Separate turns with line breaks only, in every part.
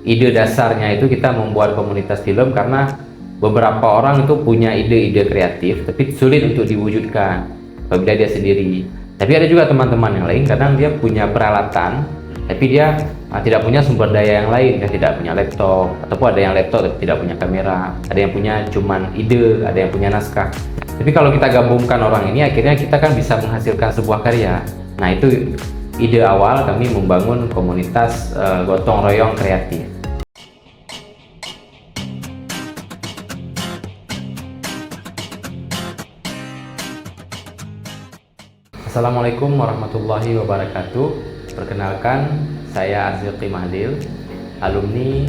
ide dasarnya itu kita membuat komunitas film karena beberapa orang itu punya ide-ide kreatif tapi sulit untuk diwujudkan apabila dia sendiri. Tapi ada juga teman-teman yang lain, kadang dia punya peralatan tapi dia tidak punya sumber daya yang lain, dia tidak punya laptop, ataupun ada yang laptop tapi tidak punya kamera, ada yang punya cuman ide, ada yang punya naskah. Tapi kalau kita gabungkan orang ini, akhirnya kita kan bisa menghasilkan sebuah karya. Nah, itu ide awal kami membangun komunitas gotong royong kreatif. Assalamualaikum warahmatullahi wabarakatuh. Perkenalkan, saya Arzilqi Mahdil, alumni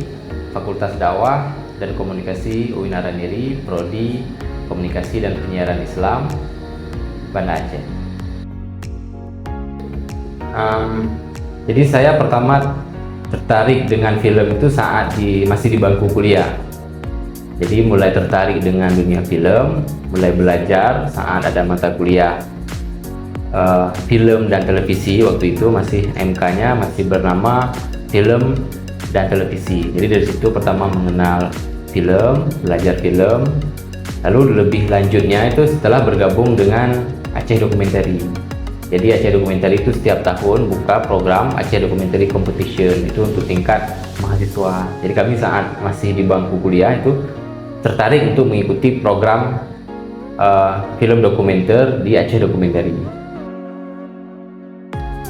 Fakultas Dakwah dan Komunikasi UIN Araniri, Prodi Komunikasi dan Penyiaran Islam, Banda Aceh. Jadi saya pertama tertarik dengan film itu saat masih di bangku kuliah. Jadi mulai tertarik dengan dunia film, mulai belajar saat ada mata kuliah film dan televisi. Waktu itu masih MK-nya masih bernama film dan televisi. Jadi dari situ pertama mengenal film, belajar film. Lalu lebih lanjutnya itu setelah bergabung dengan Aceh Documentary. Jadi Aceh Documentary itu setiap tahun buka program Aceh Documentary Competition, itu untuk tingkat mahasiswa. Jadi kami saat masih di bangku kuliah itu tertarik untuk mengikuti program film dokumenter di Aceh Documentary.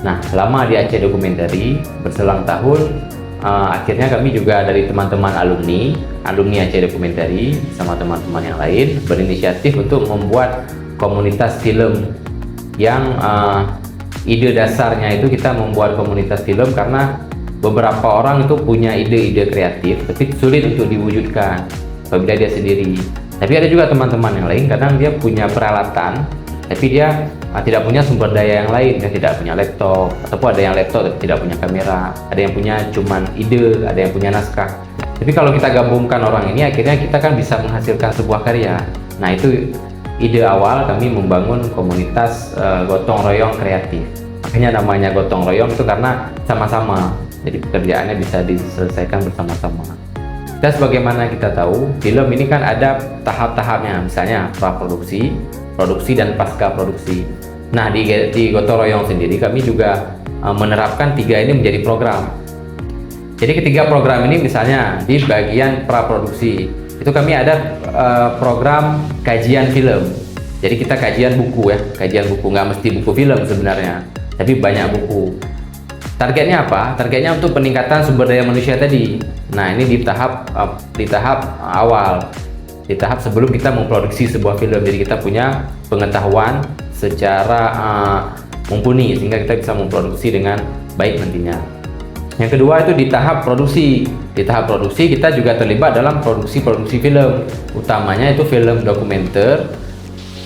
Nah, selama di Aceh Documentary berselang tahun, akhirnya kami juga dari teman-teman alumni Aceh Documentary sama teman-teman yang lain berinisiatif untuk membuat komunitas film yang ide dasarnya itu kita membuat komunitas film karena beberapa orang itu punya ide-ide kreatif tapi sulit untuk diwujudkan apabila dia sendiri. Tapi ada juga teman-teman yang lain, kadang dia punya peralatan tapi dia tidak punya sumber daya yang lain, dia tidak punya laptop, ataupun ada yang laptop tapi tidak punya kamera, ada yang punya cuman ide, ada yang punya naskah. Tapi kalau kita gabungkan orang ini, akhirnya kita kan bisa menghasilkan sebuah karya. Nah, itu ide awal kami membangun komunitas gotong royong kreatif. Makanya namanya gotong royong itu karena sama-sama, jadi pekerjaannya bisa diselesaikan bersama-sama. Dan sebagaimana kita tahu, film ini kan ada tahap-tahapnya, misalnya praproduksi, produksi, dan pasca produksi. Nah, di gotong royong sendiri kami juga menerapkan tiga ini menjadi program. Jadi ketiga program ini misalnya di bagian praproduksi itu kami ada program kajian film. Jadi kita kajian buku, kajian buku, nggak mesti buku film sebenarnya, tapi banyak buku. Targetnya apa? Targetnya untuk peningkatan sumber daya manusia tadi. Nah, ini di tahap awal, di tahap sebelum kita memproduksi sebuah film. Jadi kita punya pengetahuan secara mumpuni sehingga kita bisa memproduksi dengan baik nantinya. Yang kedua itu di tahap produksi. Di tahap produksi kita juga terlibat dalam produksi film. Utamanya itu film dokumenter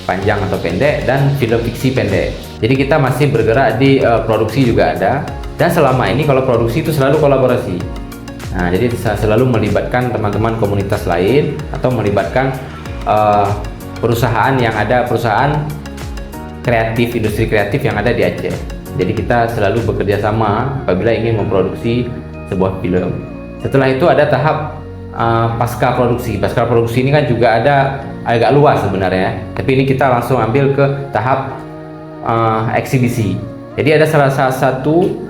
panjang atau pendek dan film fiksi pendek. Jadi kita masih bergerak di produksi juga ada. Dan selama ini kalau produksi itu selalu kolaborasi. Nah, jadi selalu melibatkan teman-teman komunitas lain atau melibatkan perusahaan kreatif, industri kreatif yang ada di Aceh. Jadi kita selalu bekerja sama apabila ingin memproduksi sebuah film. Setelah itu ada tahap pasca produksi. Pasca produksi ini kan juga ada agak luas sebenarnya, tapi ini kita langsung ambil ke tahap eksibisi. Jadi ada salah satu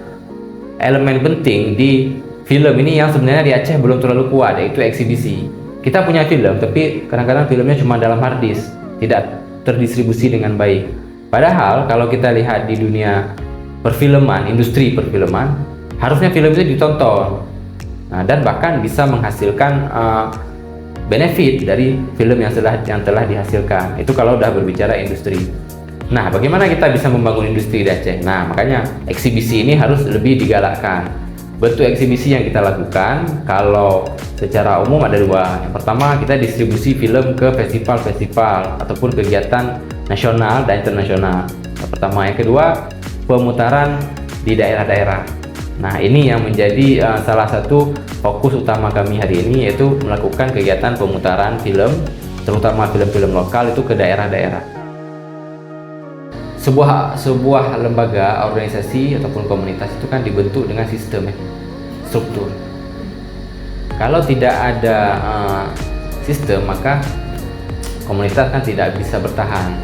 elemen penting di film ini yang sebenarnya di Aceh belum terlalu kuat, yaitu eksibisi. Kita punya film, tapi kadang-kadang filmnya cuma dalam hard disk, tidak terdistribusi dengan baik. Padahal kalau kita lihat di dunia perfilman, industri perfilman, harusnya film itu ditonton. Nah, dan bahkan bisa menghasilkan benefit dari film yang telah dihasilkan. Itu kalau udah berbicara industri. Nah, bagaimana kita bisa membangun industri di Aceh? Nah, makanya eksibisi ini harus lebih digalakkan. Bentuk eksibisi yang kita lakukan kalau secara umum ada dua. Yang pertama, kita distribusi film ke festival-festival ataupun kegiatan nasional dan internasional. Yang pertama. Yang kedua, pemutaran di daerah-daerah. Nah, ini yang menjadi salah satu fokus utama kami hari ini, yaitu melakukan kegiatan pemutaran film, terutama film-film lokal itu ke daerah-daerah. Sebuah lembaga, organisasi ataupun komunitas itu kan dibentuk dengan sistem struktur. Kalau tidak ada sistem, maka komunitas kan tidak bisa bertahan.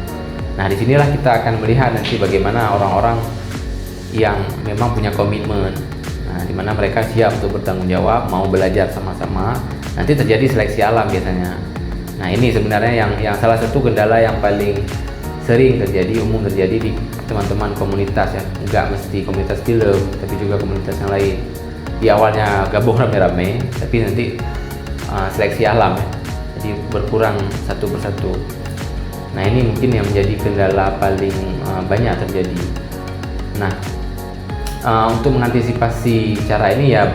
Nah, disinilah kita akan melihat nanti bagaimana orang-orang yang memang punya komitmen, nah, dimana mereka siap untuk bertanggung jawab, mau belajar sama-sama. Nanti terjadi seleksi alam biasanya. Nah, ini sebenarnya yang salah satu kendala yang paling sering terjadi, umum terjadi di teman-teman komunitas ya. Enggak mesti komunitas film, tapi juga komunitas yang lain. Di awalnya gabung rame-rame, tapi nanti seleksi alam ya, jadi berkurang satu persatu. Nah, ini mungkin yang menjadi kendala paling banyak terjadi. Nah, untuk mengantisipasi cara ini ya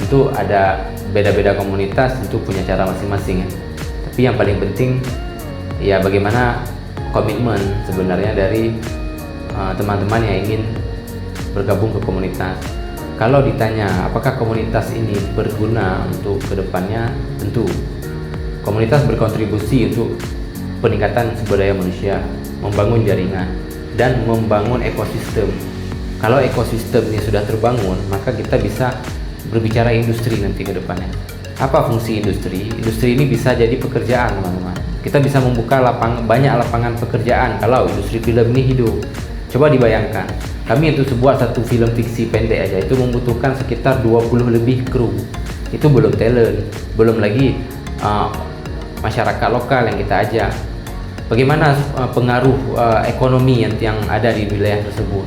tentu ada beda-beda komunitas, tentu punya cara masing-masing ya. Tapi yang paling penting ya bagaimana komitmen sebenarnya dari teman-teman yang ingin bergabung ke komunitas. Kalau ditanya apakah komunitas ini berguna untuk kedepannya, tentu komunitas berkontribusi untuk peningkatan sumber daya manusia, membangun jaringan, dan membangun ekosistem. Kalau ekosistem ini sudah terbangun, maka kita bisa berbicara industri nanti ke depannya. Apa fungsi industri? Industri ini bisa jadi pekerjaan, teman-teman. Kita bisa membuka banyak lapangan pekerjaan kalau industri film ini hidup. Coba dibayangkan, kami untuk sebuah satu film fiksi pendek aja itu membutuhkan sekitar 20 lebih kru. Itu belum talent, belum lagi masyarakat lokal yang kita ajak. Bagaimana pengaruh ekonomi yang ada di wilayah tersebut?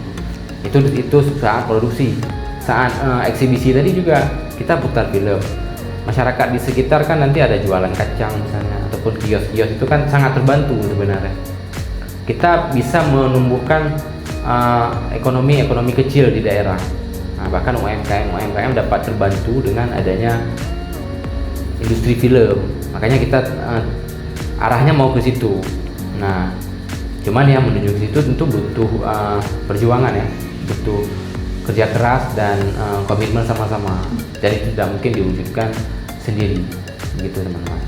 Itu saat produksi, saat eksibisi tadi juga kita putar film. Masyarakat di sekitar kan nanti ada jualan kacang misalnya, ataupun kios-kios, itu kan sangat terbantu sebenarnya. Kita bisa menumbuhkan ekonomi kecil di daerah. Nah, bahkan UMKM dapat terbantu dengan adanya industri film. Makanya kita arahnya mau ke situ. Nah, cuman yang menuju ke situ tentu butuh perjuangan ya, butuh kerja keras dan komitmen sama-sama. Jadi tidak mungkin diwujudkan sendiri, begitu teman-teman.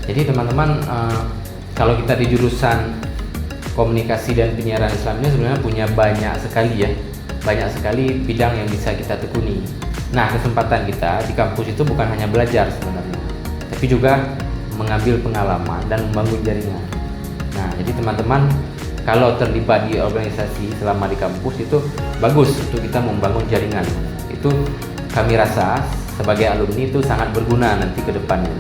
Jadi teman-teman, kalau kita di jurusan komunikasi dan penyiaran Islam ini sebenarnya punya banyak sekali bidang yang bisa kita tekuni. Nah, kesempatan kita di kampus itu bukan hanya belajar sebenarnya, tapi juga mengambil pengalaman dan membangun jaringan. Nah, jadi teman-teman kalau terlibat di organisasi selama di kampus itu bagus untuk kita membangun jaringan. Itu kami rasa sebagai alumni itu sangat berguna nanti ke depannya.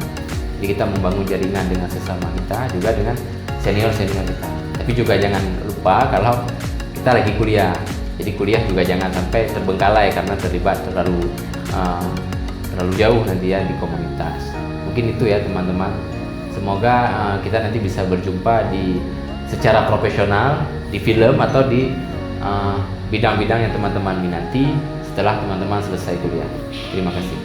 Jadi kita membangun jaringan dengan sesama kita, juga dengan senior-senior kita. Tapi juga jangan lupa kalau kita lagi kuliah. Jadi kuliah juga jangan sampai terbengkalai karena terlibat terlalu jauh nanti ya di komunitas. Mungkin itu ya teman-teman. Semoga kita nanti bisa berjumpa secara profesional di film atau di bidang-bidang yang teman-teman minati setelah teman-teman selesai kuliah. Terima kasih.